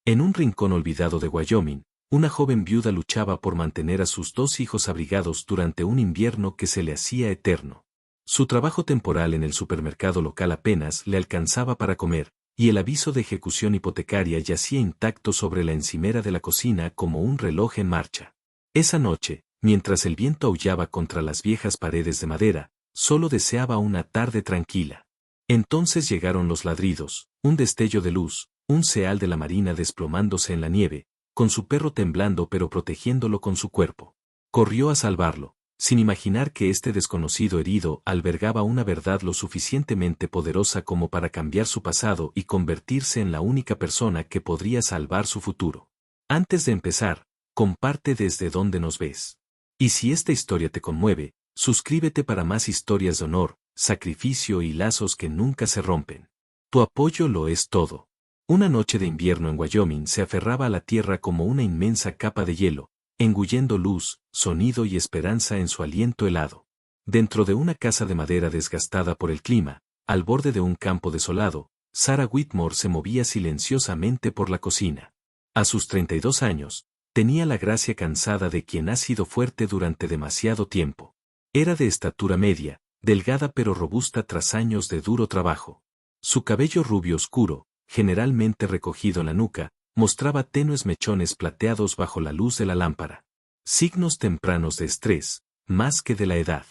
En un rincón olvidado de Wyoming, una joven viuda luchaba por mantener a sus 2 hijos abrigados durante un invierno que se le hacía eterno. Su trabajo temporal en el supermercado local apenas le alcanzaba para comer, y el aviso de ejecución hipotecaria yacía intacto sobre la encimera de la cocina como un reloj en marcha. Esa noche, mientras el viento aullaba contra las viejas paredes de madera, solo deseaba una tarde tranquila. Entonces llegaron los ladridos, un destello de luz, un ceal de la marina desplomándose en la nieve, con su perro temblando pero protegiéndolo con su cuerpo. Corrió a salvarlo, sin imaginar que este desconocido herido albergaba una verdad lo suficientemente poderosa como para cambiar su pasado y convertirse en la única persona que podría salvar su futuro. Antes de empezar, comparte desde donde nos ves. Y si esta historia te conmueve, suscríbete para más historias de honor, sacrificio y lazos que nunca se rompen. Tu apoyo lo es todo. Una noche de invierno en Wyoming se aferraba a la tierra como una inmensa capa de hielo, engullendo luz, sonido y esperanza en su aliento helado. Dentro de una casa de madera desgastada por el clima, al borde de un campo desolado, Sarah Whitmore se movía silenciosamente por la cocina. A sus 32 años, tenía la gracia cansada de quien ha sido fuerte durante demasiado tiempo. Era de estatura media, delgada pero robusta tras años de duro trabajo. Su cabello rubio oscuro, generalmente recogido en la nuca, mostraba tenues mechones plateados bajo la luz de la lámpara. Signos tempranos de estrés, más que de la edad.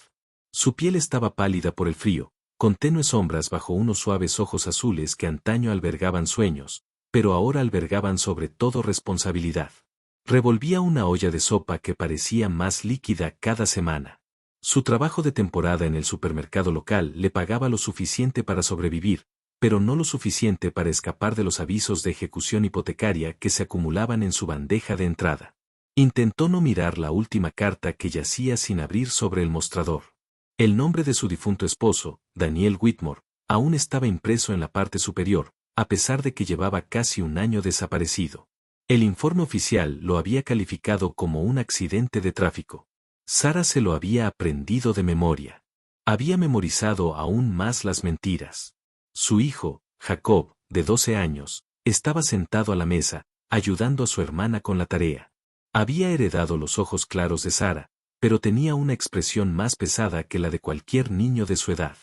Su piel estaba pálida por el frío, con tenues sombras bajo unos suaves ojos azules que antaño albergaban sueños, pero ahora albergaban sobre todo responsabilidad. Revolvía una olla de sopa que parecía más líquida cada semana. Su trabajo de temporada en el supermercado local le pagaba lo suficiente para sobrevivir, pero no lo suficiente para escapar de los avisos de ejecución hipotecaria que se acumulaban en su bandeja de entrada. Intentó no mirar la última carta que yacía sin abrir sobre el mostrador. El nombre de su difunto esposo, Daniel Whitmore, aún estaba impreso en la parte superior, a pesar de que llevaba casi un año desaparecido. El informe oficial lo había calificado como un accidente de tráfico. Sarah se lo había aprendido de memoria. Había memorizado aún más las mentiras. Su hijo, Jacob, de 12 años, estaba sentado a la mesa, ayudando a su hermana con la tarea. Había heredado los ojos claros de Sarah, pero tenía una expresión más pesada que la de cualquier niño de su edad.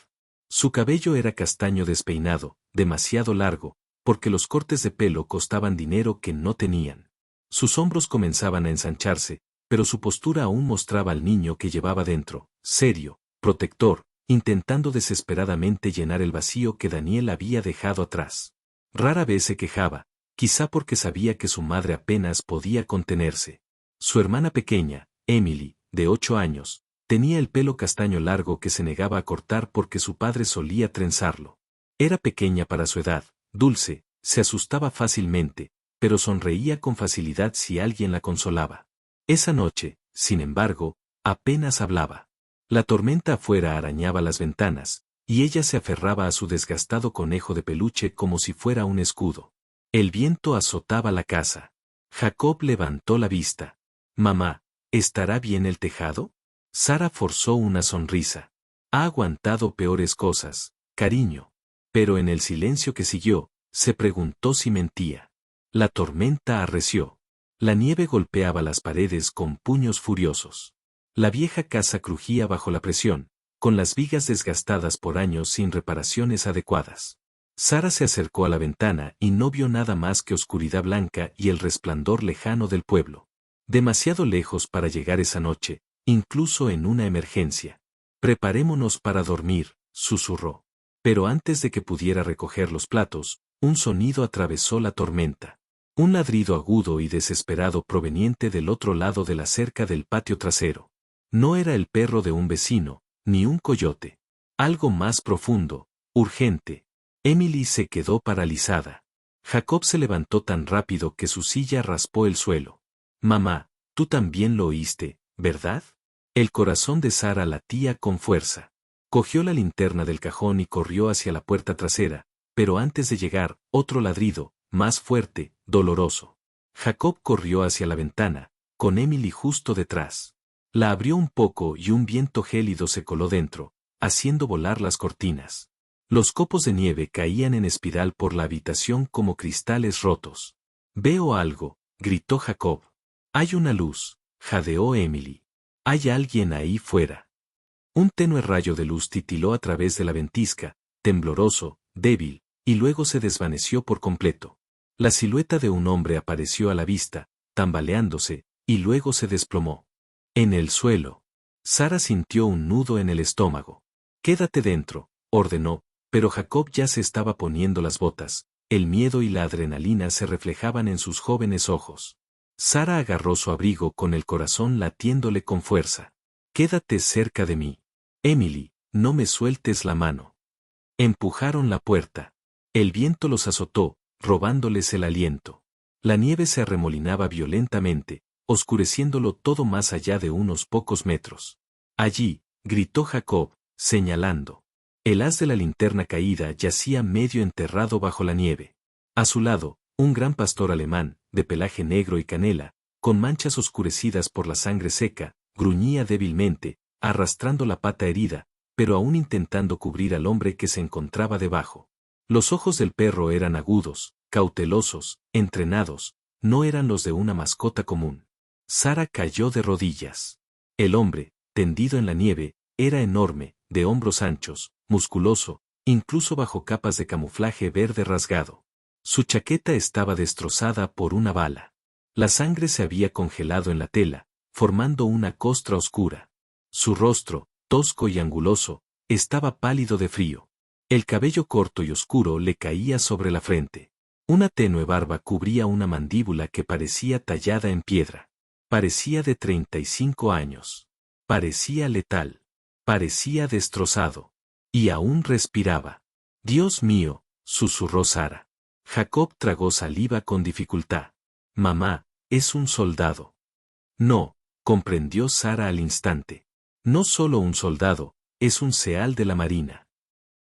Su cabello era castaño despeinado, demasiado largo, porque los cortes de pelo costaban dinero que no tenían. Sus hombros comenzaban a ensancharse, pero su postura aún mostraba al niño que llevaba dentro, serio, protector, intentando desesperadamente llenar el vacío que Daniel había dejado atrás. Rara vez se quejaba, quizá porque sabía que su madre apenas podía contenerse. Su hermana pequeña, Emily, de 8 años, tenía el pelo castaño largo que se negaba a cortar porque su padre solía trenzarlo. Era pequeña para su edad, dulce, se asustaba fácilmente, pero sonreía con facilidad si alguien la consolaba. Esa noche, sin embargo, apenas hablaba. La tormenta afuera arañaba las ventanas, y ella se aferraba a su desgastado conejo de peluche como si fuera un escudo. El viento azotaba la casa. Jacob levantó la vista. «Mamá, ¿estará bien el tejado?» Sarah forzó una sonrisa. «Ha aguantado peores cosas, cariño». Pero en el silencio que siguió, se preguntó si mentía. La tormenta arreció. La nieve golpeaba las paredes con puños furiosos. La vieja casa crujía bajo la presión, con las vigas desgastadas por años sin reparaciones adecuadas. Sarah se acercó a la ventana y no vio nada más que oscuridad blanca y el resplandor lejano del pueblo. Demasiado lejos para llegar esa noche, incluso en una emergencia. «Preparémonos para dormir», susurró. Pero antes de que pudiera recoger los platos, un sonido atravesó la tormenta. Un ladrido agudo y desesperado proveniente del otro lado de la cerca del patio trasero. No era el perro de un vecino, ni un coyote. Algo más profundo, urgente. Emily se quedó paralizada. Jacob se levantó tan rápido que su silla raspó el suelo. «Mamá, tú también lo oíste, ¿verdad?» El corazón de Sarah latía con fuerza. Cogió la linterna del cajón y corrió hacia la puerta trasera, pero antes de llegar, otro ladrido, más fuerte, doloroso. Jacob corrió hacia la ventana, con Emily justo detrás. La abrió un poco y un viento gélido se coló dentro, haciendo volar las cortinas. Los copos de nieve caían en espiral por la habitación como cristales rotos. Veo algo, gritó Jacob. Hay una luz, jadeó Emily. Hay alguien ahí fuera. Un tenue rayo de luz titiló a través de la ventisca, tembloroso, débil, y luego se desvaneció por completo. La silueta de un hombre apareció a la vista, tambaleándose, y luego se desplomó. En el suelo. Sara sintió un nudo en el estómago. Quédate dentro, ordenó, pero Jacob ya se estaba poniendo las botas. El miedo y la adrenalina se reflejaban en sus jóvenes ojos. Sara agarró su abrigo con el corazón latiéndole con fuerza. Quédate cerca de mí. Emily, no me sueltes la mano. Empujaron la puerta. El viento los azotó, robándoles el aliento. La nieve se arremolinaba violentamente, oscureciéndolo todo más allá de unos pocos metros. Allí, gritó Jacob, señalando. El haz de la linterna caída yacía medio enterrado bajo la nieve. A su lado, un gran pastor alemán, de pelaje negro y canela, con manchas oscurecidas por la sangre seca, gruñía débilmente, arrastrando la pata herida, pero aún intentando cubrir al hombre que se encontraba debajo. Los ojos del perro eran agudos, cautelosos, entrenados, no eran los de una mascota común. Sara cayó de rodillas. El hombre, tendido en la nieve, era enorme, de hombros anchos, musculoso, incluso bajo capas de camuflaje verde rasgado. Su chaqueta estaba destrozada por una bala. La sangre se había congelado en la tela, formando una costra oscura. Su rostro, tosco y anguloso, estaba pálido de frío. El cabello corto y oscuro le caía sobre la frente. Una tenue barba cubría una mandíbula que parecía tallada en piedra. Parecía de 35 años. Parecía letal. Parecía destrozado. Y aún respiraba. Dios mío, susurró Sara. Jacob tragó saliva con dificultad. Mamá, es un soldado. No, comprendió Sara al instante. No solo un soldado, es un seal de la marina.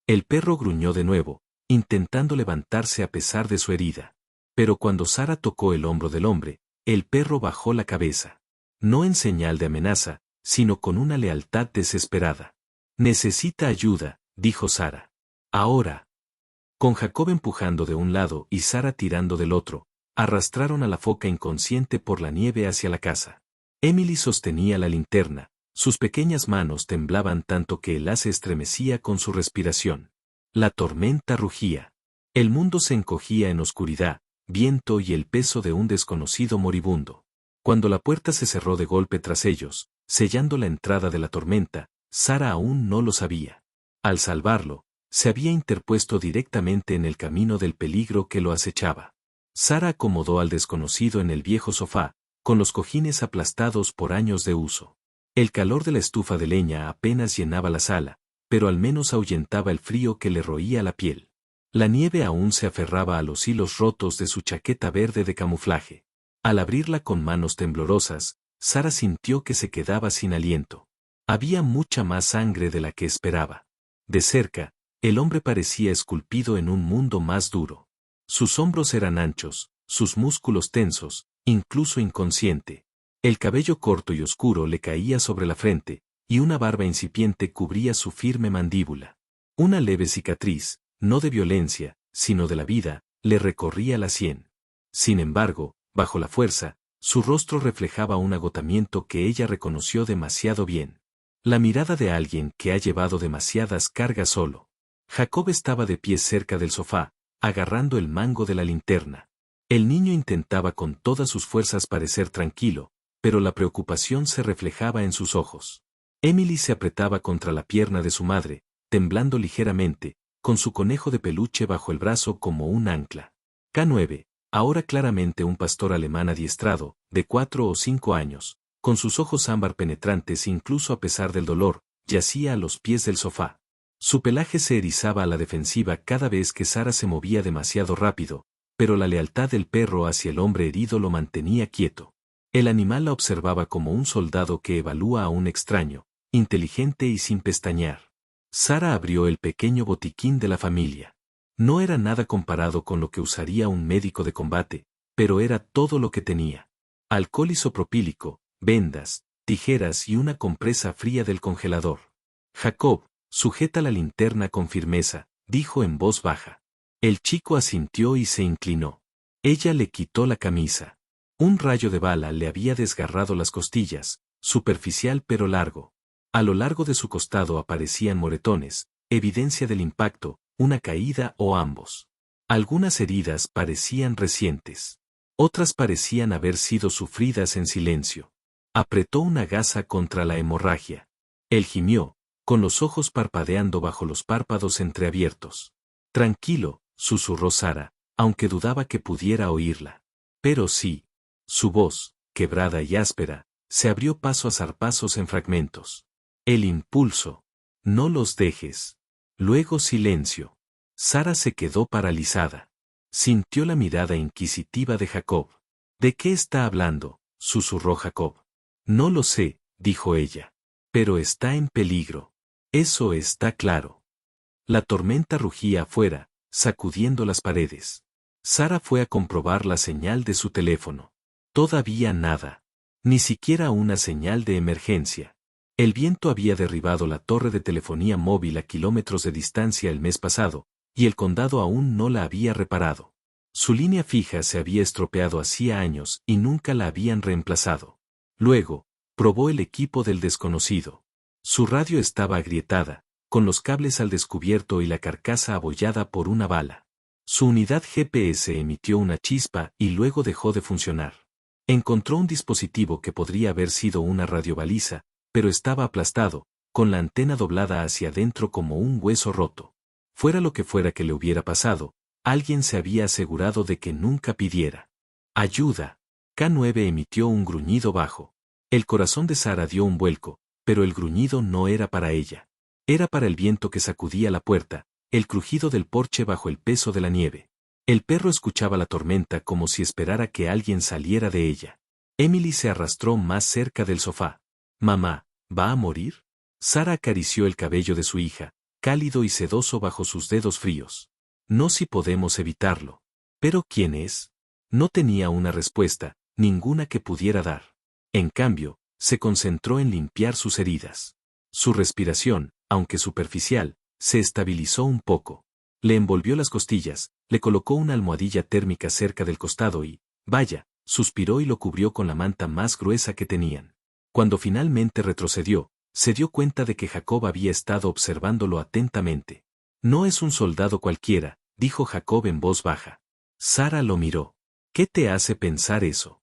El perro gruñó de nuevo, intentando levantarse a pesar de su herida. Pero cuando Sara tocó el hombro del hombre, el perro bajó la cabeza. No en señal de amenaza, sino con una lealtad desesperada. Necesita ayuda, dijo Sara. Ahora. Con Jacob empujando de un lado y Sara tirando del otro, arrastraron a la foca inconsciente por la nieve hacia la casa. Emily sostenía la linterna, sus pequeñas manos temblaban tanto que el haz se estremecía con su respiración. La tormenta rugía. El mundo se encogía en oscuridad, viento y el peso de un desconocido moribundo. Cuando la puerta se cerró de golpe tras ellos, sellando la entrada de la tormenta, Sara aún no lo sabía. Al salvarlo, se había interpuesto directamente en el camino del peligro que lo acechaba. Sara acomodó al desconocido en el viejo sofá, con los cojines aplastados por años de uso. El calor de la estufa de leña apenas llenaba la sala, pero al menos ahuyentaba el frío que le roía la piel. La nieve aún se aferraba a los hilos rotos de su chaqueta verde de camuflaje. Al abrirla con manos temblorosas, Sara sintió que se quedaba sin aliento. Había mucha más sangre de la que esperaba. De cerca, el hombre parecía esculpido en un mundo más duro. Sus hombros eran anchos, sus músculos tensos, incluso inconsciente. El cabello corto y oscuro le caía sobre la frente, y una barba incipiente cubría su firme mandíbula. Una leve cicatriz, no de violencia, sino de la vida, le recorría la sien. Sin embargo, bajo la fuerza, su rostro reflejaba un agotamiento que ella reconoció demasiado bien. La mirada de alguien que ha llevado demasiadas cargas solo. Jacob estaba de pie cerca del sofá, agarrando el mango de la linterna. El niño intentaba con todas sus fuerzas parecer tranquilo, pero la preocupación se reflejaba en sus ojos. Emily se apretaba contra la pierna de su madre, temblando ligeramente, con su conejo de peluche bajo el brazo como un ancla. K9, ahora claramente un pastor alemán adiestrado, de 4 o 5 años, con sus ojos ámbar penetrantes incluso a pesar del dolor, yacía a los pies del sofá. Su pelaje se erizaba a la defensiva cada vez que Sara se movía demasiado rápido, pero la lealtad del perro hacia el hombre herido lo mantenía quieto. El animal la observaba como un soldado que evalúa a un extraño, inteligente y sin pestañear. Sara abrió el pequeño botiquín de la familia. No era nada comparado con lo que usaría un médico de combate, pero era todo lo que tenía. Alcohol isopropílico, vendas, tijeras y una compresa fría del congelador. Jacob, sujeta la linterna con firmeza, dijo en voz baja. El chico asintió y se inclinó. Ella le quitó la camisa. Un rayo de bala le había desgarrado las costillas, superficial pero largo. A lo largo de su costado aparecían moretones, evidencia del impacto, una caída o ambos. Algunas heridas parecían recientes. Otras parecían haber sido sufridas en silencio. Apretó una gasa contra la hemorragia. Él gimió, con los ojos parpadeando bajo los párpados entreabiertos. Tranquilo, susurró Sara, aunque dudaba que pudiera oírla. Pero sí. Su voz, quebrada y áspera, se abrió paso a zarpazos en fragmentos. El impulso. No los dejes. Luego silencio. Sara se quedó paralizada. Sintió la mirada inquisitiva de Jacob. ¿De qué está hablando?, susurró Jacob. No lo sé, dijo ella. Pero está en peligro. Eso está claro. La tormenta rugía afuera, sacudiendo las paredes. Sara fue a comprobar la señal de su teléfono. Todavía nada. Ni siquiera una señal de emergencia. El viento había derribado la torre de telefonía móvil a kilómetros de distancia el mes pasado, y el condado aún no la había reparado. Su línea fija se había estropeado hacía años y nunca la habían reemplazado. Luego, probó el equipo del desconocido. Su radio estaba agrietada, con los cables al descubierto y la carcasa abollada por una bala. Su unidad GPS emitió una chispa y luego dejó de funcionar. Encontró un dispositivo que podría haber sido una radiobaliza, pero estaba aplastado, con la antena doblada hacia adentro como un hueso roto. Fuera lo que fuera que le hubiera pasado, alguien se había asegurado de que nunca pidiera ayuda. K9 emitió un gruñido bajo. El corazón de Sara dio un vuelco, pero el gruñido no era para ella. Era para el viento que sacudía la puerta, el crujido del porche bajo el peso de la nieve. El perro escuchaba la tormenta como si esperara que alguien saliera de ella. Emily se arrastró más cerca del sofá. «Mamá, ¿va a morir?». Sara acarició el cabello de su hija, cálido y sedoso bajo sus dedos fríos. «No si podemos evitarlo». «¿Pero quién es?». No tenía una respuesta, ninguna que pudiera dar. En cambio, se concentró en limpiar sus heridas. Su respiración, aunque superficial, se estabilizó un poco. Le envolvió las costillas, le colocó una almohadilla térmica cerca del costado y, vaya, suspiró y lo cubrió con la manta más gruesa que tenían. Cuando finalmente retrocedió, se dio cuenta de que Jacob había estado observándolo atentamente. «No es un soldado cualquiera», dijo Jacob en voz baja. Sara lo miró. «¿Qué te hace pensar eso?».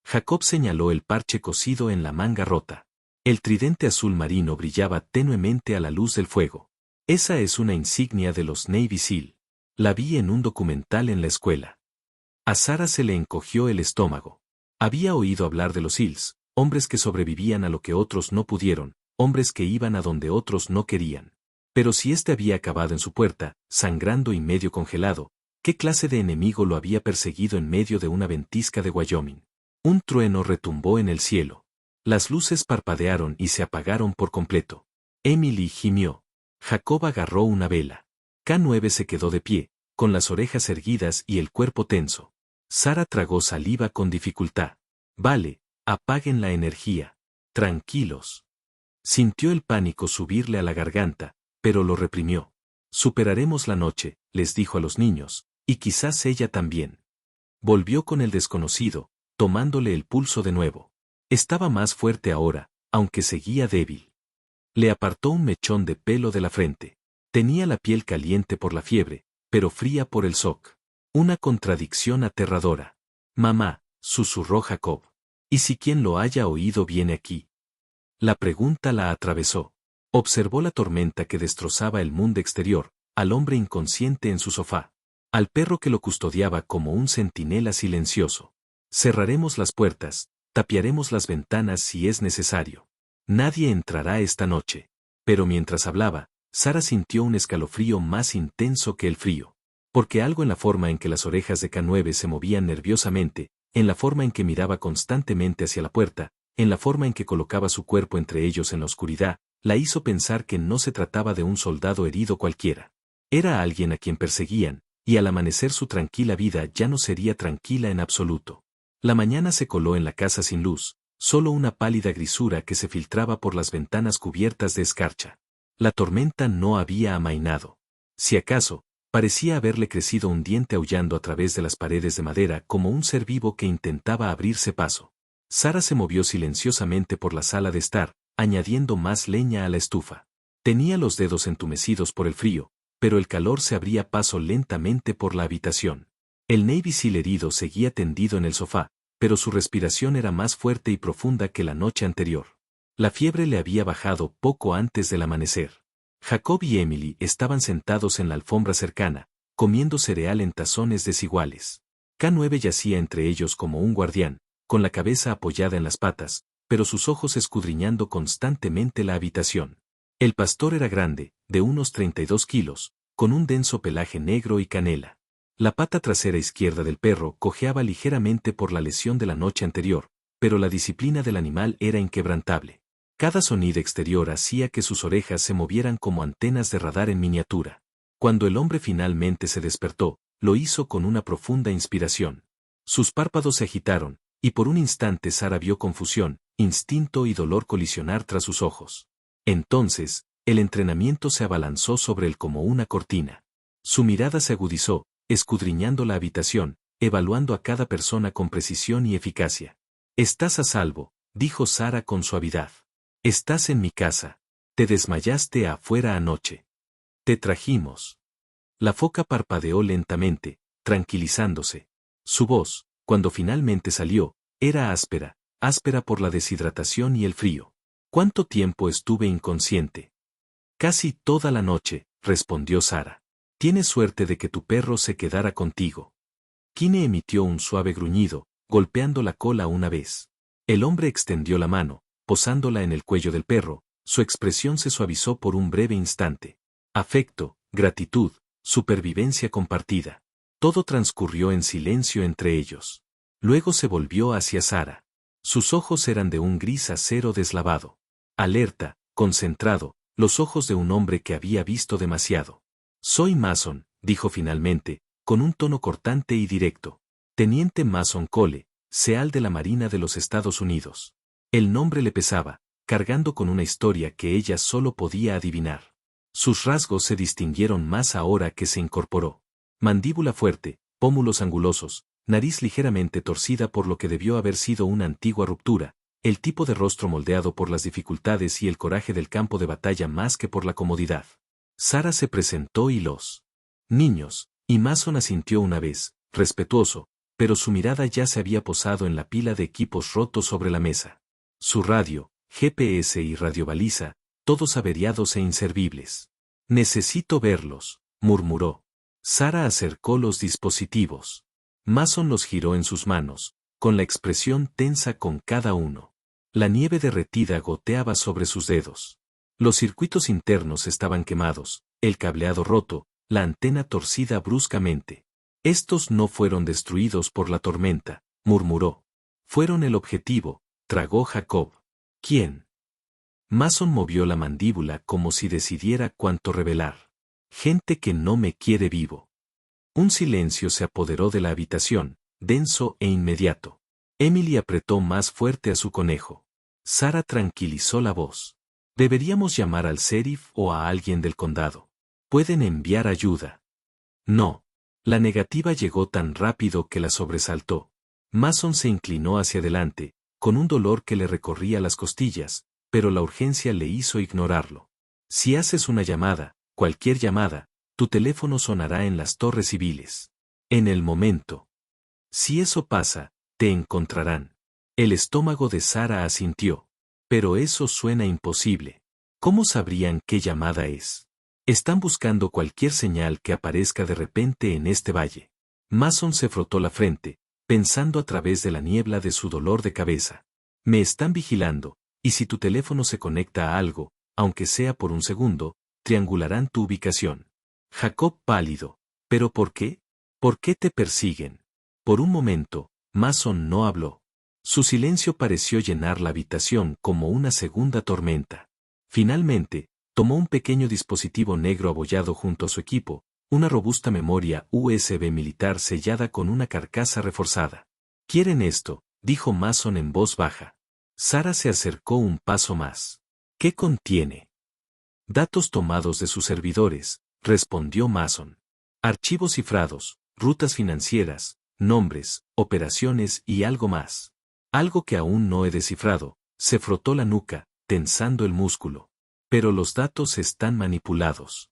Jacob señaló el parche cosido en la manga rota. El tridente azul marino brillaba tenuemente a la luz del fuego. «Esa es una insignia de los Navy SEAL. La vi en un documental en la escuela». A Sara se le encogió el estómago. Había oído hablar de los SEALs, hombres que sobrevivían a lo que otros no pudieron, hombres que iban a donde otros no querían. Pero si éste había acabado en su puerta, sangrando y medio congelado, ¿qué clase de enemigo lo había perseguido en medio de una ventisca de Wyoming? Un trueno retumbó en el cielo. Las luces parpadearon y se apagaron por completo. Emily gimió. Jacob agarró una vela. K9 se quedó de pie, con las orejas erguidas y el cuerpo tenso. Sara tragó saliva con dificultad. «Vale, apaguen la energía. Tranquilos». Sintió el pánico subirle a la garganta, pero lo reprimió. «Superaremos la noche», les dijo a los niños, «y quizás ella también». Volvió con el desconocido, tomándole el pulso de nuevo. Estaba más fuerte ahora, aunque seguía débil. Le apartó un mechón de pelo de la frente. Tenía la piel caliente por la fiebre, pero fría por el shock. Una contradicción aterradora. «Mamá», susurró Jacob. «¿Y si quien lo haya oído viene aquí?». La pregunta la atravesó. Observó la tormenta que destrozaba el mundo exterior, al hombre inconsciente en su sofá, al perro que lo custodiaba como un centinela silencioso. «Cerraremos las puertas, tapiaremos las ventanas si es necesario. Nadie entrará esta noche». Pero mientras hablaba, Sara sintió un escalofrío más intenso que el frío. Porque algo en la forma en que las orejas de K9 se movían nerviosamente, en la forma en que miraba constantemente hacia la puerta, en la forma en que colocaba su cuerpo entre ellos en la oscuridad, la hizo pensar que no se trataba de un soldado herido cualquiera. Era alguien a quien perseguían, y al amanecer su tranquila vida ya no sería tranquila en absoluto. La mañana se coló en la casa sin luz, solo una pálida grisura que se filtraba por las ventanas cubiertas de escarcha. La tormenta no había amainado. Si acaso, Parecía haberle crecido un diente aullando a través de las paredes de madera como un ser vivo que intentaba abrirse paso. Sara se movió silenciosamente por la sala de estar, añadiendo más leña a la estufa. Tenía los dedos entumecidos por el frío, pero el calor se abría paso lentamente por la habitación. El Navy Seal herido seguía tendido en el sofá, pero su respiración era más fuerte y profunda que la noche anterior. La fiebre le había bajado poco antes del amanecer. Jacob y Emily estaban sentados en la alfombra cercana, comiendo cereal en tazones desiguales. K9 yacía entre ellos como un guardián, con la cabeza apoyada en las patas, pero sus ojos escudriñando constantemente la habitación. El pastor era grande, de unos 32 kilos, con un denso pelaje negro y canela. La pata trasera izquierda del perro cojeaba ligeramente por la lesión de la noche anterior, pero la disciplina del animal era inquebrantable. Cada sonido exterior hacía que sus orejas se movieran como antenas de radar en miniatura. Cuando el hombre finalmente se despertó, lo hizo con una profunda inspiración. Sus párpados se agitaron, y por un instante Sara vio confusión, instinto y dolor colisionar tras sus ojos. Entonces, el entrenamiento se abalanzó sobre él como una cortina. Su mirada se agudizó, escudriñando la habitación, evaluando a cada persona con precisión y eficacia. «Estás a salvo», dijo Sara con suavidad. «Estás en mi casa. Te desmayaste afuera anoche. Te trajimos». La foca parpadeó lentamente, tranquilizándose. Su voz, cuando finalmente salió, era áspera, áspera por la deshidratación y el frío. «¿Cuánto tiempo estuve inconsciente?» «Casi toda la noche», respondió Sara. «Tienes suerte de que tu perro se quedara contigo». Kine emitió un suave gruñido, golpeando la cola una vez. El hombre extendió la mano, posándola en el cuello del perro, su expresión se suavizó por un breve instante. Afecto, gratitud, supervivencia compartida. Todo transcurrió en silencio entre ellos. Luego se volvió hacia Sara. Sus ojos eran de un gris acero deslavado. Alerta, concentrado, los ojos de un hombre que había visto demasiado. «Soy Mason», dijo finalmente, con un tono cortante y directo. «Teniente Mason Cole, SEAL de la Marina de los Estados Unidos». El nombre le pesaba, cargando con una historia que ella solo podía adivinar. Sus rasgos se distinguieron más ahora que se incorporó. Mandíbula fuerte, pómulos angulosos, nariz ligeramente torcida por lo que debió haber sido una antigua ruptura, el tipo de rostro moldeado por las dificultades y el coraje del campo de batalla más que por la comodidad. Sara se presentó y los niños, y Mason asintió una vez, respetuoso, pero su mirada ya se había posado en la pila de equipos rotos sobre la mesa. Su radio, GPS y radiobaliza, todos averiados e inservibles. «Necesito verlos», murmuró. Sara acercó los dispositivos. Mason los giró en sus manos, con la expresión tensa con cada uno. La nieve derretida goteaba sobre sus dedos. Los circuitos internos estaban quemados, el cableado roto, la antena torcida bruscamente. «Estos no fueron destruidos por la tormenta», murmuró. «Fueron el objetivo», tragó Jacob. «¿Quién?» Mason movió la mandíbula como si decidiera cuánto revelar. «Gente que no me quiere vivo». Un silencio se apoderó de la habitación, denso e inmediato. Emily apretó más fuerte a su conejo. Sara tranquilizó la voz. «Deberíamos llamar al sheriff o a alguien del condado. Pueden enviar ayuda». «No». La negativa llegó tan rápido que la sobresaltó. Mason se inclinó hacia adelante, con un dolor que le recorría las costillas, pero la urgencia le hizo ignorarlo. «Si haces una llamada, cualquier llamada, tu teléfono sonará en las torres civiles. En el momento. Si eso pasa, te encontrarán». El estómago de Sara asintió. «Pero eso suena imposible. ¿Cómo sabrían qué llamada es? Están buscando cualquier señal que aparezca de repente en este valle». Mason se frotó la frente, pensando a través de la niebla de su dolor de cabeza. «Me están vigilando, y si tu teléfono se conecta a algo, aunque sea por un segundo, triangularán tu ubicación». Jacob pálido. «¿Pero por qué? ¿Por qué te persiguen?» Por un momento, Mason no habló. Su silencio pareció llenar la habitación como una segunda tormenta. Finalmente, tomó un pequeño dispositivo negro abollado junto a su equipo, una robusta memoria USB militar sellada con una carcasa reforzada. «¿Quieren esto?», dijo Mason en voz baja. Sara se acercó un paso más. «¿Qué contiene?» «Datos tomados de sus servidores», respondió Mason. Archivos cifrados, rutas financieras, nombres, operaciones y algo más. Algo que aún no he descifrado. Se frotó la nuca, tensando el músculo. Pero los datos están manipulados.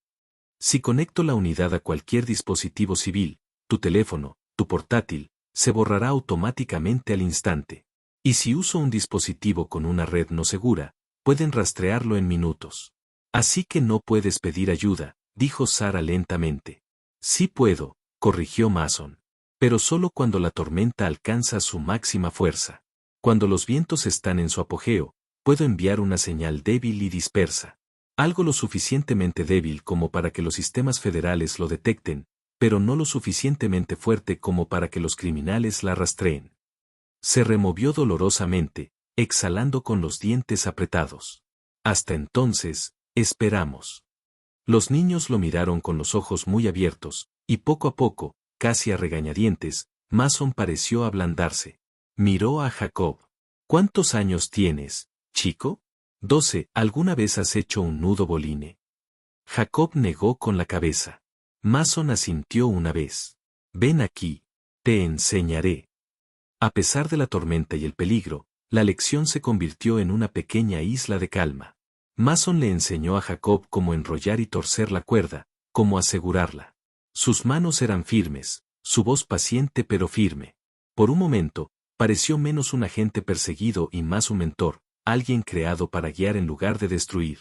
Si conecto la unidad a cualquier dispositivo civil, tu teléfono, tu portátil, se borrará automáticamente al instante. Y si uso un dispositivo con una red no segura, pueden rastrearlo en minutos. Así que no puedes pedir ayuda, dijo Sara lentamente. Sí puedo, corrigió Mason. Pero solo cuando la tormenta alcanza su máxima fuerza. Cuando los vientos están en su apogeo, puedo enviar una señal débil y dispersa. Algo lo suficientemente débil como para que los sistemas federales lo detecten, pero no lo suficientemente fuerte como para que los criminales la rastreen. Se removió dolorosamente, exhalando con los dientes apretados. Hasta entonces, esperamos. Los niños lo miraron con los ojos muy abiertos, y poco a poco, casi a regañadientes, Mason pareció ablandarse. Miró a Jacob. ¿Cuántos años tienes, chico? 12. ¿Alguna vez has hecho un nudo boline? Jacob negó con la cabeza. Mason asintió una vez. Ven aquí. Te enseñaré. A pesar de la tormenta y el peligro, la lección se convirtió en una pequeña isla de calma. Mason le enseñó a Jacob cómo enrollar y torcer la cuerda, cómo asegurarla. Sus manos eran firmes, su voz paciente pero firme. Por un momento, pareció menos un agente perseguido y más un mentor, alguien creado para guiar en lugar de destruir.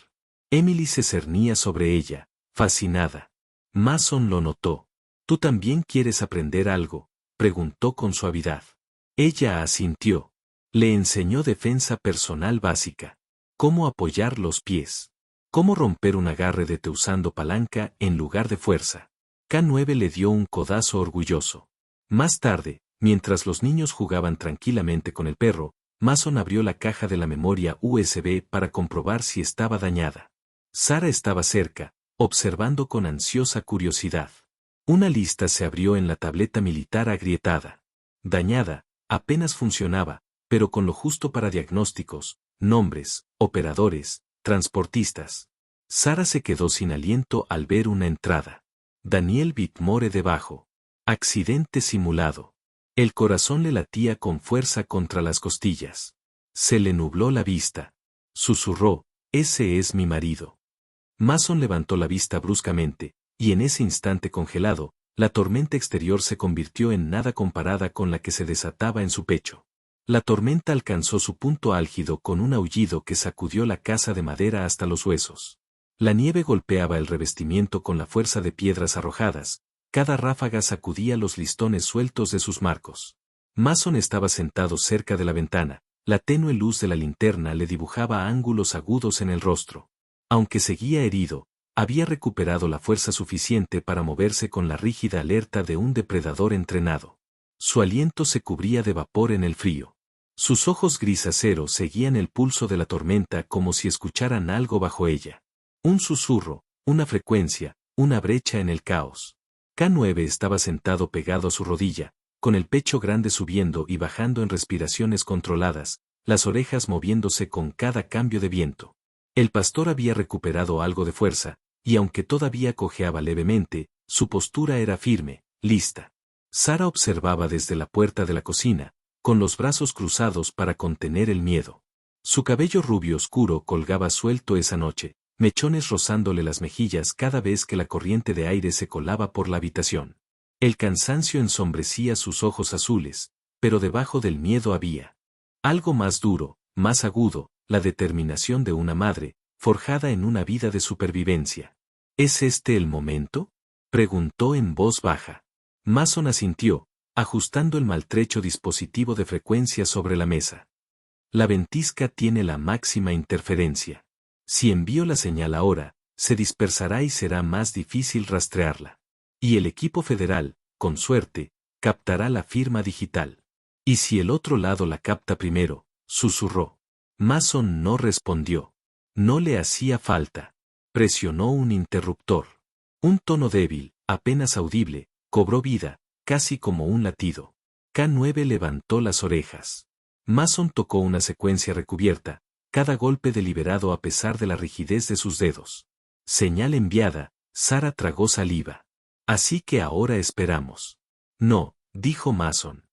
Emily se cernía sobre ella, fascinada. Mason lo notó. ¿Tú también quieres aprender algo?, preguntó con suavidad. Ella asintió. Le enseñó defensa personal básica. Cómo apoyar los pies. Cómo romper un agarre de té usando palanca en lugar de fuerza. K9 le dio un codazo orgulloso. Más tarde, mientras los niños jugaban tranquilamente con el perro, Mason abrió la caja de la memoria USB para comprobar si estaba dañada. Sara estaba cerca, observando con ansiosa curiosidad. Una lista se abrió en la tableta militar agrietada. Dañada, apenas funcionaba, pero con lo justo para diagnósticos, nombres, operadores, transportistas. Sara se quedó sin aliento al ver una entrada. Daniel Whitmore debajo. Accidente simulado. El corazón le latía con fuerza contra las costillas. Se le nubló la vista. Susurró, ese es mi marido. Mason levantó la vista bruscamente, y en ese instante congelado, la tormenta exterior se convirtió en nada comparada con la que se desataba en su pecho. La tormenta alcanzó su punto álgido con un aullido que sacudió la casa de madera hasta los huesos. La nieve golpeaba el revestimiento con la fuerza de piedras arrojadas. Cada ráfaga sacudía los listones sueltos de sus marcos. Mason estaba sentado cerca de la ventana, la tenue luz de la linterna le dibujaba ángulos agudos en el rostro. Aunque seguía herido, había recuperado la fuerza suficiente para moverse con la rígida alerta de un depredador entrenado. Su aliento se cubría de vapor en el frío. Sus ojos gris acero seguían el pulso de la tormenta como si escucharan algo bajo ella. Un susurro, una frecuencia, una brecha en el caos. K9 estaba sentado pegado a su rodilla, con el pecho grande subiendo y bajando en respiraciones controladas, las orejas moviéndose con cada cambio de viento. El pastor había recuperado algo de fuerza, y aunque todavía cojeaba levemente, su postura era firme, lista. Sara observaba desde la puerta de la cocina, con los brazos cruzados para contener el miedo. Su cabello rubio oscuro colgaba suelto esa noche, mechones rozándole las mejillas cada vez que la corriente de aire se colaba por la habitación. El cansancio ensombrecía sus ojos azules, pero debajo del miedo había algo más duro, más agudo, la determinación de una madre, forjada en una vida de supervivencia. ¿Es este el momento?, preguntó en voz baja. Mason asintió, ajustando el maltrecho dispositivo de frecuencia sobre la mesa. La ventisca tiene la máxima interferencia. Si envío la señal ahora, se dispersará y será más difícil rastrearla. Y el equipo federal, con suerte, captará la firma digital. ¿Y si el otro lado la capta primero?, susurró. Mason no respondió. No le hacía falta. Presionó un interruptor. Un tono débil, apenas audible, cobró vida, casi como un latido. K9 levantó las orejas. Mason tocó una secuencia recubierta, cada golpe deliberado a pesar de la rigidez de sus dedos. Señal enviada, Sara tragó saliva. Así que ahora esperamos. No, dijo Mason.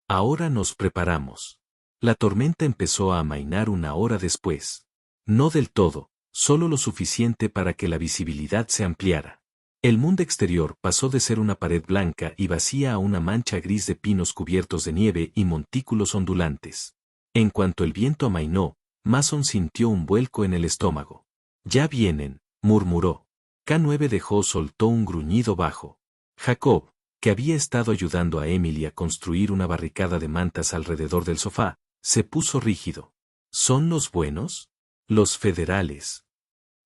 Ahora nos preparamos. La tormenta empezó a amainar una hora después. No del todo, solo lo suficiente para que la visibilidad se ampliara. El mundo exterior pasó de ser una pared blanca y vacía a una mancha gris de pinos cubiertos de nieve y montículos ondulantes. En cuanto el viento amainó, Mason sintió un vuelco en el estómago. Ya vienen, murmuró. K9 soltó un gruñido bajo. Jacob, que había estado ayudando a Emily a construir una barricada de mantas alrededor del sofá, se puso rígido. ¿Son los buenos? Los federales.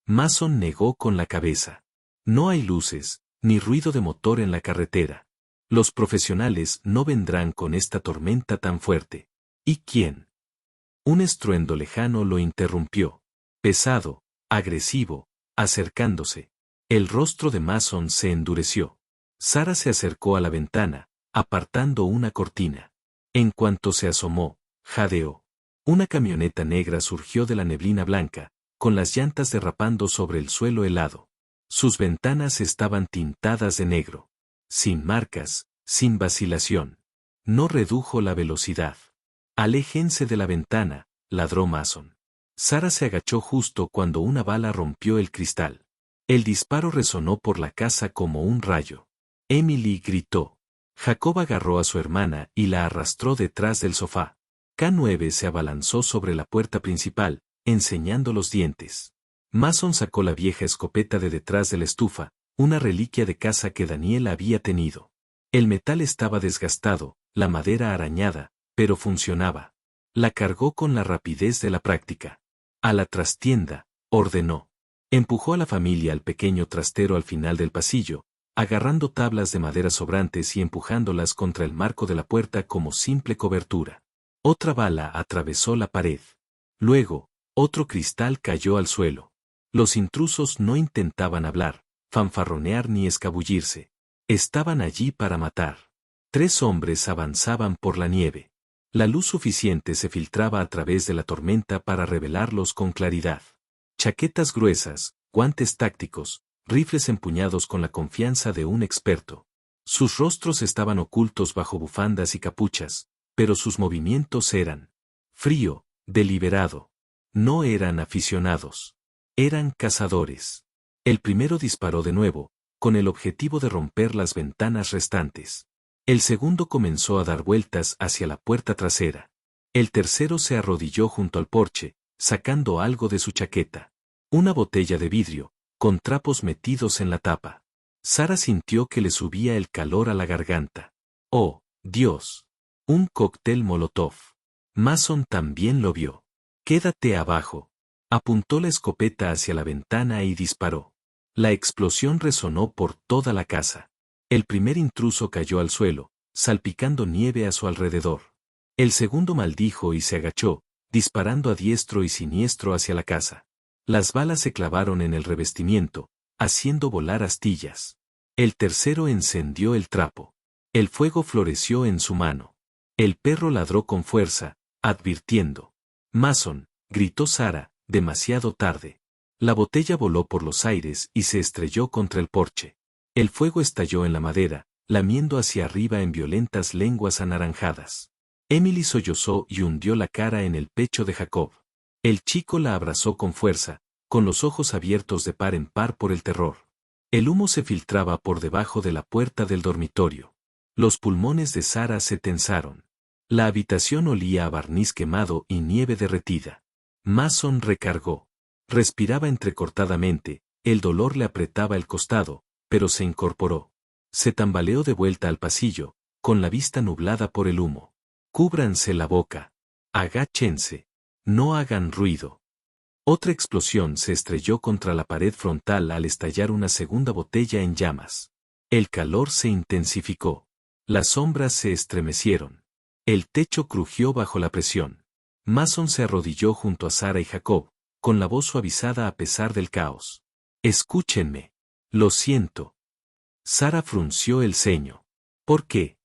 Mason negó con la cabeza. No hay luces, ni ruido de motor en la carretera. Los profesionales no vendrán con esta tormenta tan fuerte. ¿Y quién? Un estruendo lejano lo interrumpió. Pesado, agresivo, acercándose. El rostro de Mason se endureció. Sara se acercó a la ventana, apartando una cortina. En cuanto se asomó, jadeó. Una camioneta negra surgió de la neblina blanca, con las llantas derrapando sobre el suelo helado. Sus ventanas estaban tintadas de negro. Sin marcas, sin vacilación. No redujo la velocidad. Aléjense de la ventana, ladró Mason. Sara se agachó justo cuando una bala rompió el cristal. El disparo resonó por la casa como un rayo. Emily gritó. Jacob agarró a su hermana y la arrastró detrás del sofá. K9 se abalanzó sobre la puerta principal, enseñando los dientes. Mason sacó la vieja escopeta de detrás de la estufa, una reliquia de caza que Daniel había tenido. El metal estaba desgastado, la madera arañada, pero funcionaba. La cargó con la rapidez de la práctica. A la trastienda, ordenó. Empujó a la familia al pequeño trastero al final del pasillo, agarrando tablas de madera sobrantes y empujándolas contra el marco de la puerta como simple cobertura. Otra bala atravesó la pared. Luego, otro cristal cayó al suelo. Los intrusos no intentaban hablar, fanfarronear ni escabullirse. Estaban allí para matar. 3 hombres avanzaban por la nieve. La luz suficiente se filtraba a través de la tormenta para revelarlos con claridad. Chaquetas gruesas, guantes tácticos, rifles empuñados con la confianza de un experto. Sus rostros estaban ocultos bajo bufandas y capuchas, pero sus movimientos eran frío, deliberado. No eran aficionados. Eran cazadores. El primero disparó de nuevo, con el objetivo de romper las ventanas restantes. El segundo comenzó a dar vueltas hacia la puerta trasera. El tercero se arrodilló junto al porche, sacando algo de su chaqueta. Una botella de vidrio, con trapos metidos en la tapa. Sara sintió que le subía el calor a la garganta. ¡Oh, Dios! Un cóctel Molotov. Mason también lo vio. Quédate abajo. Apuntó la escopeta hacia la ventana y disparó. La explosión resonó por toda la casa. El primer intruso cayó al suelo, salpicando nieve a su alrededor. El segundo maldijo y se agachó, disparando a diestro y siniestro hacia la casa. Las balas se clavaron en el revestimiento, haciendo volar astillas. El tercero encendió el trapo. El fuego floreció en su mano. El perro ladró con fuerza, advirtiendo. Mason, gritó Sara, demasiado tarde. La botella voló por los aires y se estrelló contra el porche. El fuego estalló en la madera, lamiendo hacia arriba en violentas lenguas anaranjadas. Emily sollozó y hundió la cara en el pecho de Jacob. El chico la abrazó con fuerza, con los ojos abiertos de par en par por el terror. El humo se filtraba por debajo de la puerta del dormitorio. Los pulmones de Sara se tensaron. La habitación olía a barniz quemado y nieve derretida. Mason recargó. Respiraba entrecortadamente, el dolor le apretaba el costado, pero se incorporó. Se tambaleó de vuelta al pasillo, con la vista nublada por el humo. Cúbranse la boca. Agáchense. No hagan ruido. Otra explosión se estrelló contra la pared frontal al estallar una segunda botella en llamas. El calor se intensificó. Las sombras se estremecieron. El techo crujió bajo la presión. Mason se arrodilló junto a Sara y Jacob, con la voz suavizada a pesar del caos. Escúchenme. Lo siento. Sara frunció el ceño. ¿Por qué?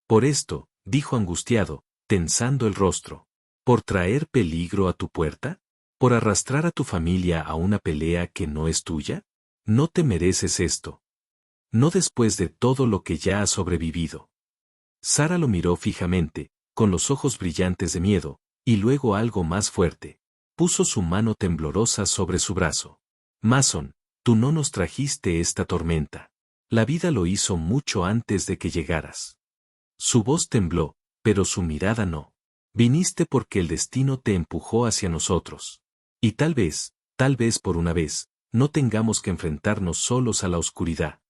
Por esto, dijo angustiado, tensando el rostro. ¿Por traer peligro a tu puerta? ¿Por arrastrar a tu familia a una pelea que no es tuya? No te mereces esto. No después de todo lo que ya ha sobrevivido. Sara lo miró fijamente, con los ojos brillantes de miedo, y luego algo más fuerte. Puso su mano temblorosa sobre su brazo. Mason, tú no nos trajiste esta tormenta. La vida lo hizo mucho antes de que llegaras. Su voz tembló, pero su mirada no. Viniste porque el destino te empujó hacia nosotros. Y tal vez por una vez, no tengamos que enfrentarnos solos a la oscuridad.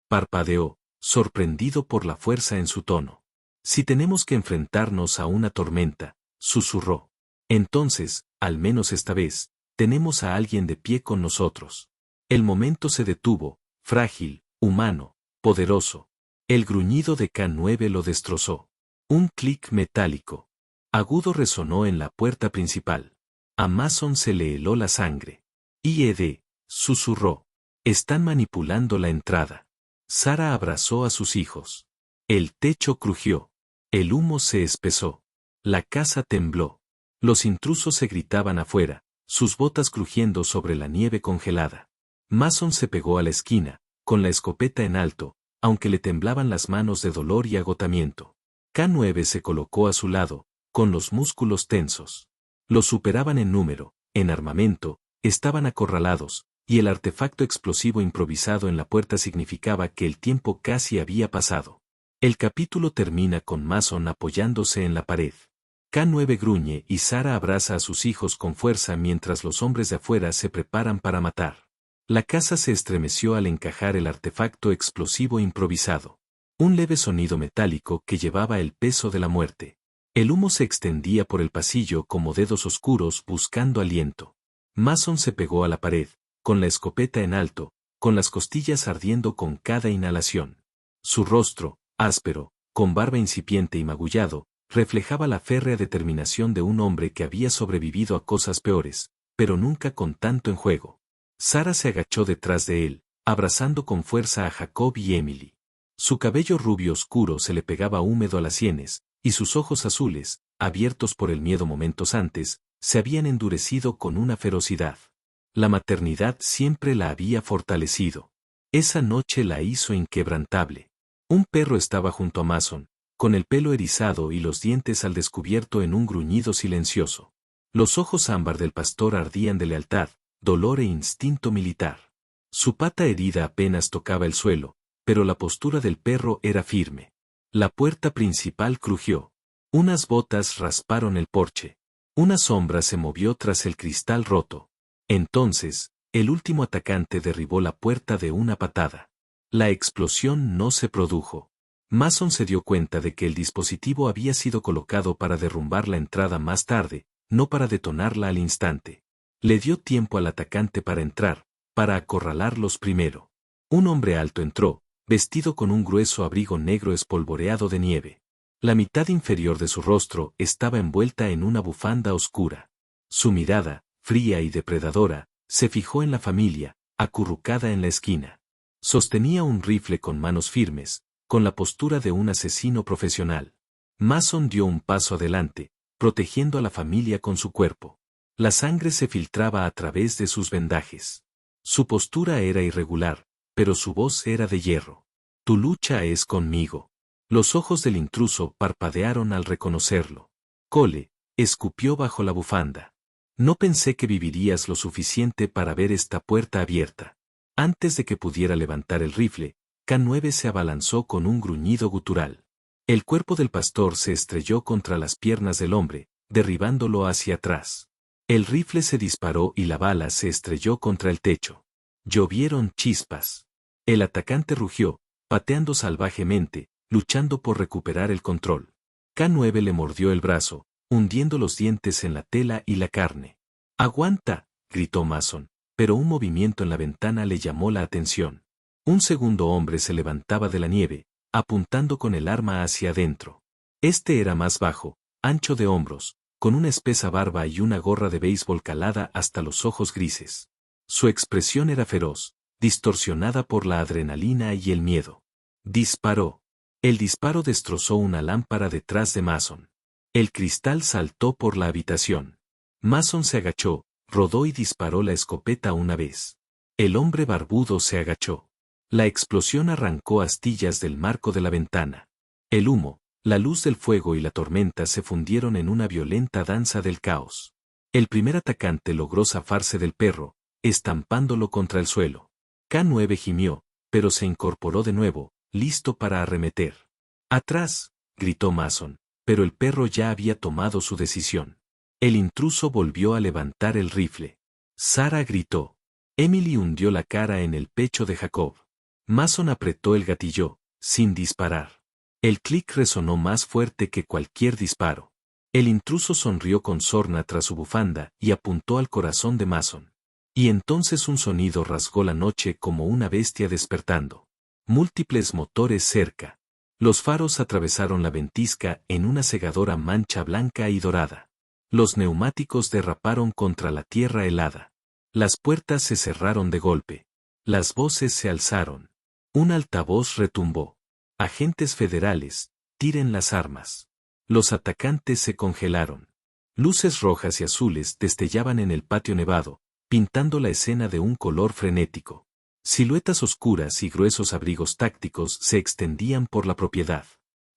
Parpadeó, sorprendido por la fuerza en su tono. Si tenemos que enfrentarnos a una tormenta, susurró. Entonces, al menos esta vez, tenemos a alguien de pie con nosotros. El momento se detuvo, frágil, humano, poderoso. El gruñido de K9 lo destrozó. Un clic metálico agudo resonó en la puerta principal. A Mason se le heló la sangre. IED, susurró. Están manipulando la entrada. Sara abrazó a sus hijos. El techo crujió. El humo se espesó. La casa tembló. Los intrusos se gritaban afuera, sus botas crujiendo sobre la nieve congelada. Mason se pegó a la esquina, con la escopeta en alto, aunque le temblaban las manos de dolor y agotamiento. K9 se colocó a su lado, con los músculos tensos. Los superaban en número, en armamento, estaban acorralados, y el artefacto explosivo improvisado en la puerta significaba que el tiempo casi había pasado. El capítulo termina con Mason apoyándose en la pared. K9 gruñe y Sara abraza a sus hijos con fuerza mientras los hombres de afuera se preparan para matar. La casa se estremeció al encajar el artefacto explosivo improvisado. Un leve sonido metálico que llevaba el peso de la muerte. El humo se extendía por el pasillo como dedos oscuros buscando aliento. Mason se pegó a la pared, con la escopeta en alto, con las costillas ardiendo con cada inhalación. Su rostro, áspero, con barba incipiente y magullado, reflejaba la férrea determinación de un hombre que había sobrevivido a cosas peores, pero nunca con tanto en juego. Sara se agachó detrás de él, abrazando con fuerza a Jacob y Emily. Su cabello rubio oscuro se le pegaba húmedo a las sienes, y sus ojos azules, abiertos por el miedo momentos antes, se habían endurecido con una ferocidad. La maternidad siempre la había fortalecido. Esa noche la hizo inquebrantable. Un perro estaba junto a Mason, con el pelo erizado y los dientes al descubierto en un gruñido silencioso. Los ojos ámbar del pastor ardían de lealtad, dolor e instinto militar. Su pata herida apenas tocaba el suelo, pero la postura del perro era firme. La puerta principal crujió. Unas botas rasparon el porche. Una sombra se movió tras el cristal roto. Entonces, el último atacante derribó la puerta de una patada. La explosión no se produjo. Mason se dio cuenta de que el dispositivo había sido colocado para derrumbar la entrada más tarde, no para detonarla al instante. Le dio tiempo al atacante para entrar, para acorralarlos primero. Un hombre alto entró, vestido con un grueso abrigo negro espolvoreado de nieve. La mitad inferior de su rostro estaba envuelta en una bufanda oscura. Su mirada, fría y depredadora, se fijó en la familia, acurrucada en la esquina. Sostenía un rifle con manos firmes, con la postura de un asesino profesional. Mason dio un paso adelante, protegiendo a la familia con su cuerpo. La sangre se filtraba a través de sus vendajes. Su postura era irregular, pero su voz era de hierro. Tu lucha es conmigo. Los ojos del intruso parpadearon al reconocerlo. Cole, escupió bajo la bufanda. No pensé que vivirías lo suficiente para ver esta puerta abierta. Antes de que pudiera levantar el rifle, K9 se abalanzó con un gruñido gutural. El cuerpo del pastor se estrelló contra las piernas del hombre, derribándolo hacia atrás. El rifle se disparó y la bala se estrelló contra el techo. Llovieron chispas. El atacante rugió, pateando salvajemente, luchando por recuperar el control. K9 le mordió el brazo, hundiendo los dientes en la tela y la carne. ¡Aguanta!, gritó Mason, pero un movimiento en la ventana le llamó la atención. Un segundo hombre se levantaba de la nieve, apuntando con el arma hacia adentro. Este era más bajo, ancho de hombros, con una espesa barba y una gorra de béisbol calada hasta los ojos grises. Su expresión era feroz, distorsionada por la adrenalina y el miedo. Disparó. El disparo destrozó una lámpara detrás de Mason. El cristal saltó por la habitación. Mason se agachó, rodó y disparó la escopeta una vez. El hombre barbudo se agachó. La explosión arrancó astillas del marco de la ventana. El humo, la luz del fuego y la tormenta se fundieron en una violenta danza del caos. El primer atacante logró zafarse del perro, estampándolo contra el suelo. K9 gimió, pero se incorporó de nuevo, listo para arremeter. ¡Atrás!, gritó Mason, pero el perro ya había tomado su decisión. El intruso volvió a levantar el rifle. Sarah gritó. Emily hundió la cara en el pecho de Jacob. Mason apretó el gatillo, sin disparar. El clic resonó más fuerte que cualquier disparo. El intruso sonrió con sorna tras su bufanda y apuntó al corazón de Mason. Y entonces un sonido rasgó la noche como una bestia despertando. Múltiples motores cerca. Los faros atravesaron la ventisca en una cegadora mancha blanca y dorada. Los neumáticos derraparon contra la tierra helada. Las puertas se cerraron de golpe. Las voces se alzaron. Un altavoz retumbó. Agentes federales, tiren las armas. Los atacantes se congelaron. Luces rojas y azules destellaban en el patio nevado, pintando la escena de un color frenético. Siluetas oscuras y gruesos abrigos tácticos se extendían por la propiedad.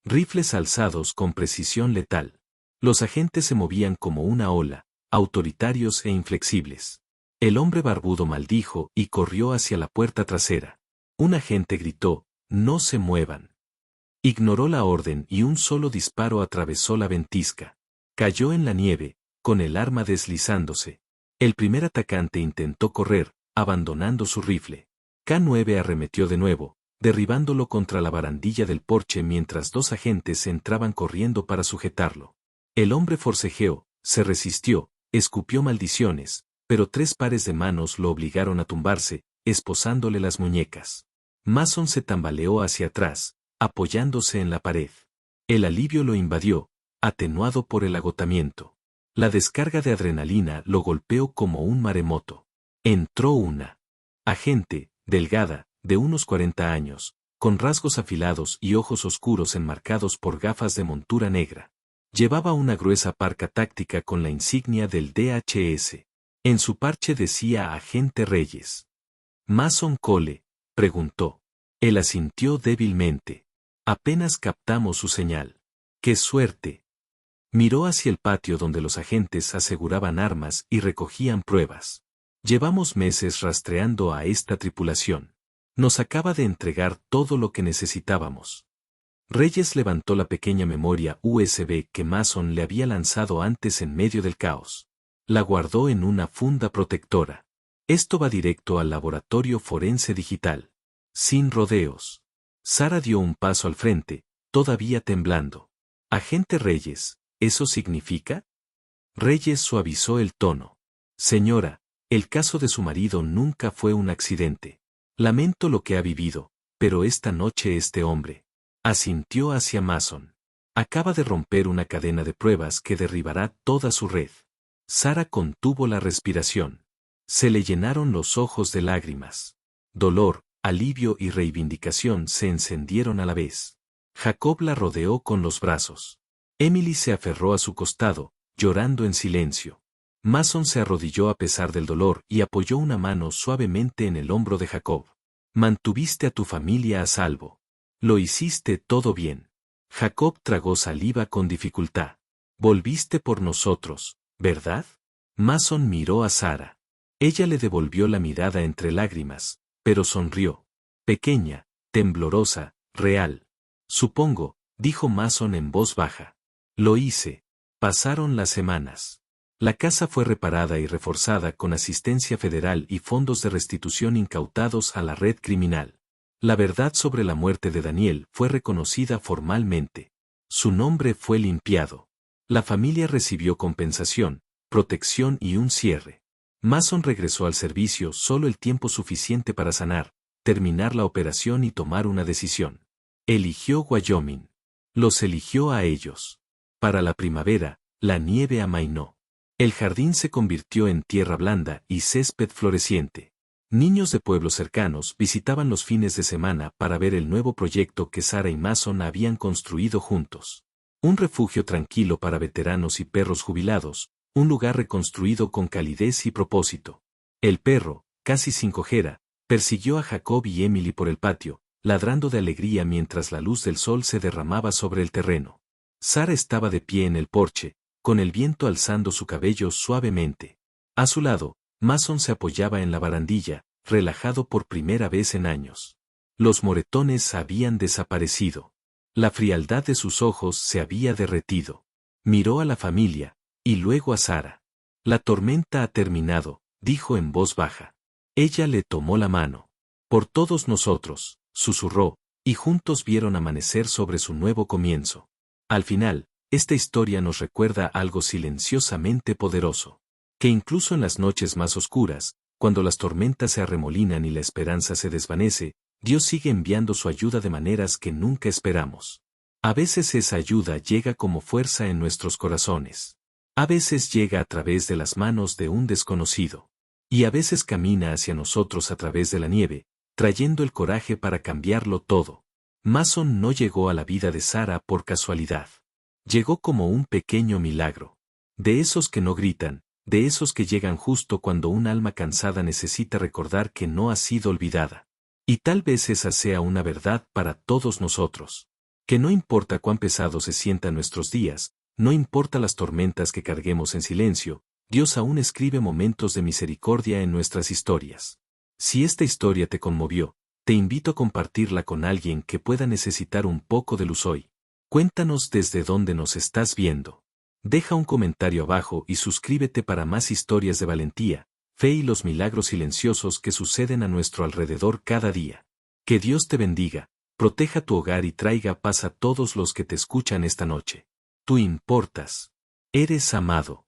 Rifles alzados con precisión letal. Los agentes se movían como una ola, autoritarios e inflexibles. El hombre barbudo maldijo y corrió hacia la puerta trasera. Un agente gritó, «No se muevan». Ignoró la orden y un solo disparo atravesó la ventisca. Cayó en la nieve, con el arma deslizándose. El primer atacante intentó correr, abandonando su rifle. K9 arremetió de nuevo, derribándolo contra la barandilla del porche mientras dos agentes entraban corriendo para sujetarlo. El hombre forcejeó, se resistió, escupió maldiciones, pero 3 pares de manos lo obligaron a tumbarse, esposándole las muñecas. Mason se tambaleó hacia atrás, apoyándose en la pared. El alivio lo invadió, atenuado por el agotamiento. La descarga de adrenalina lo golpeó como un maremoto. Entró una agente, delgada, de unos 40 años, con rasgos afilados y ojos oscuros enmarcados por gafas de montura negra. Llevaba una gruesa parca táctica con la insignia del DHS. En su parche decía Agente Reyes. «¿Mason Cole?», preguntó. Él asintió débilmente. «Apenas captamos su señal». «¡Qué suerte!». Miró hacia el patio donde los agentes aseguraban armas y recogían pruebas. «Llevamos meses rastreando a esta tripulación. Nos acaba de entregar todo lo que necesitábamos». Reyes levantó la pequeña memoria USB que Mason le había lanzado antes en medio del caos. La guardó en una funda protectora. «Esto va directo al laboratorio forense digital. Sin rodeos». Sarah dio un paso al frente, todavía temblando. «Agente Reyes, ¿eso significa?». Reyes suavizó el tono. «Señora, el caso de su marido nunca fue un accidente. Lamento lo que ha vivido, pero esta noche este hombre». Asintió hacia Mason. «Acaba de romper una cadena de pruebas que derribará toda su red». Sarah contuvo la respiración. Se le llenaron los ojos de lágrimas. Dolor, alivio y reivindicación se encendieron a la vez. Jacob la rodeó con los brazos. Emily se aferró a su costado, llorando en silencio. Mason se arrodilló a pesar del dolor y apoyó una mano suavemente en el hombro de Jacob. «Mantuviste a tu familia a salvo. Lo hiciste todo bien». Jacob tragó saliva con dificultad. «Volviste por nosotros, ¿verdad?». Mason miró a Sarah. Ella le devolvió la mirada entre lágrimas, pero sonrió. Pequeña, temblorosa, real. «Supongo», dijo Mason en voz baja. «Lo hice». Pasaron las semanas. La casa fue reparada y reforzada con asistencia federal y fondos de restitución incautados a la red criminal. La verdad sobre la muerte de Daniel fue reconocida formalmente. Su nombre fue limpiado. La familia recibió compensación, protección y un cierre. Mason regresó al servicio solo el tiempo suficiente para sanar, terminar la operación y tomar una decisión. Eligió Wyoming. Los eligió a ellos. Para la primavera, la nieve amainó. El jardín se convirtió en tierra blanda y césped floreciente. Niños de pueblos cercanos visitaban los fines de semana para ver el nuevo proyecto que Sarah y Mason habían construido juntos. Un refugio tranquilo para veteranos y perros jubilados, un lugar reconstruido con calidez y propósito. El perro, casi sin cojera, Persiguió a Jacob y Emily por el patio, ladrando de alegría mientras la luz del sol se derramaba sobre el terreno. Sara estaba de pie en el porche, con el viento alzando su cabello suavemente. A su lado, Mason se apoyaba en la barandilla, relajado por primera vez en años. Los moretones habían desaparecido. La frialdad de sus ojos se había derretido. Miró a la familia, y luego a Sara. La tormenta ha terminado, dijo en voz baja. Ella le tomó la mano. Por todos nosotros, susurró, y juntos vieron amanecer sobre su nuevo comienzo. Al final, esta historia nos recuerda algo silenciosamente poderoso. Que incluso en las noches más oscuras, cuando las tormentas se arremolinan y la esperanza se desvanece, Dios sigue enviando su ayuda de maneras que nunca esperamos. A veces esa ayuda llega como fuerza en nuestros corazones. A veces llega a través de las manos de un desconocido. Y a veces camina hacia nosotros a través de la nieve, trayendo el coraje para cambiarlo todo. Mason no llegó a la vida de Sara por casualidad. Llegó como un pequeño milagro. De esos que no gritan, de esos que llegan justo cuando un alma cansada necesita recordar que no ha sido olvidada. Y tal vez esa sea una verdad para todos nosotros. Que no importa cuán pesados se sientan nuestros días, no importa las tormentas que carguemos en silencio, Dios aún escribe momentos de misericordia en nuestras historias. Si esta historia te conmovió, te invito a compartirla con alguien que pueda necesitar un poco de luz hoy. Cuéntanos desde dónde nos estás viendo. Deja un comentario abajo y suscríbete para más historias de valentía, fe y los milagros silenciosos que suceden a nuestro alrededor cada día. Que Dios te bendiga, proteja tu hogar y traiga paz a todos los que te escuchan esta noche. Tú importas. Eres amado.